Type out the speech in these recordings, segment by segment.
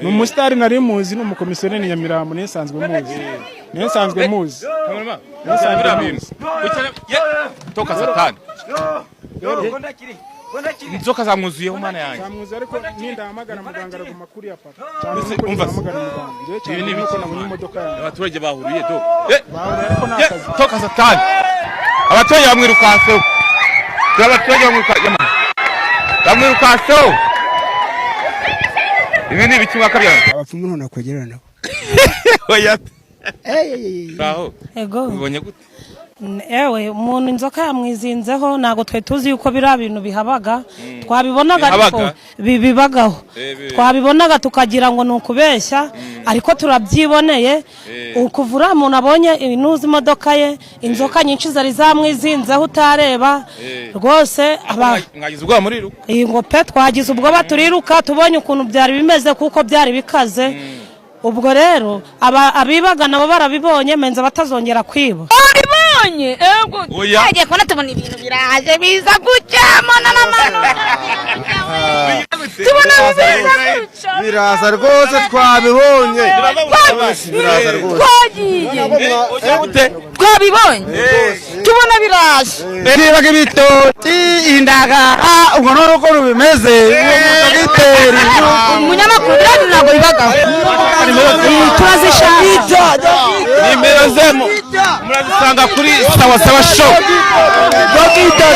Numusitari nari muzi n'umukomisiyoneri Nyamirambo nisanzwe muzi. Nisanzwe muzi. Toka satani. Inzoka zamwuzuyeho mana yanjye. Zamwuzuye ariko nindahamagara muganga araguma kuri ya papa. Cyane ko ndahamagara muganga. Ibi ni ibiki nabonye imodoka yanjye. Abaturage bahuriye do. Bahuriye ariko nakazi. Toka satani. Abaturage bamwirukanseho. Abaturage bamwirukanseho. Ibi ni ibiki mwakabyana. Abapfumu none kwegerana. Oya. Baho. Ego. Ubonye gute? Ewe umuntu inzoka yamwizinzeho nago twe tuzi yuko bira bintu bihabaga twabibonaga ariko bibagaho twabibonaga tukagira ngo nukubeshya ariko turabyiboneye ukuvura umuntu abonye ibinuzi imodoka ye inzoka nyinshi zari zamwizinzeho utareba rwose mwagize ubwo muri ruko ngo pe twagize ubwo baturiruka tubonye ukuntu byari bimeze kuko byari bikaze ubwo rero abibaga nabo barabibonye menza batazongera kwiba ego yaje kona tubona ibintu biraje biza gucyamana n'amano tubona biraza rwose twabibonye biraza rwose twabibonye tubona biraje nibaga ibitoti indaga ubwo nuko rubimeze giteri umunyamakuru ntabwo bibaga turazishaka nimero zemo murazisanga kuri sawa show dogita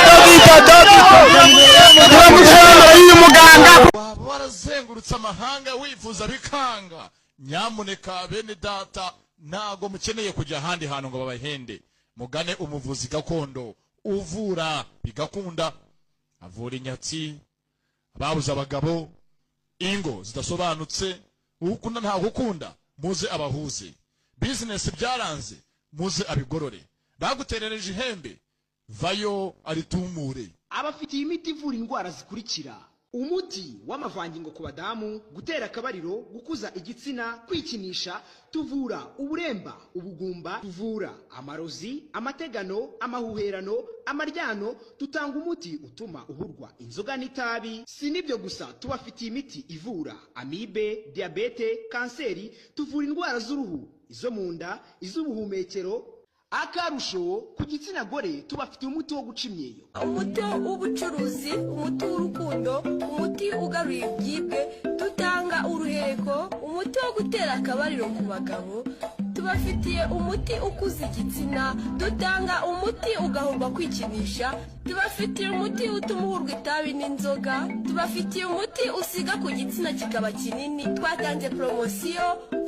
waba warazengurutse amahanga wifuza bikanga nyamuneka bene data ntago mukeneye kujya ahandi hantu ngo babahende mugane umuvuzi gakondo uvura bigakunda avura inyatsi ababuze abagabo ingo zidasobanutse ukunda nta gukunda muze abahuze business byaranze muze abigorore baguterereje ihembe vayo aritumure abafitiye imiti ivura indwara zikurikira umuti w'amavangingo ku badamu gutera akabariro gukuza igitsina kwikinisha tuvura uburemba ubugumba tuvura amarozi amategano amahuherano amaryano tutanga umuti utuma uhurwa inzoga n'itabi si nibyo gusa tubafitiye imiti ivura amibe diabete kanseri tuvura indwara z'uruhu izo munda iz'ubuhumekero akarusho ku gitsina gore tubafitiye umuti wo guca imyeyo umuti w'ubucuruzi umuti w'urukundo umuti ugaruye ibyibwe dutanga uruhereko umuti wo gutera akabariro ku bagabo tubafitiye umuti ukuza igitsina dutanga umuti ugahomba kwikinisha tubafitiye umuti utuma uhurwa itabi n'inzoga tubafitiye umuti usiga ku gitsina kikaba kinini twatanze promosiyo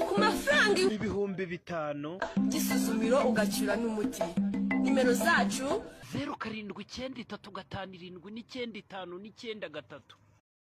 ku mafaranga ibihumbi 5 gisuzumiro ugacura n'umuti nimero zacu 0793 5 7 9 9 3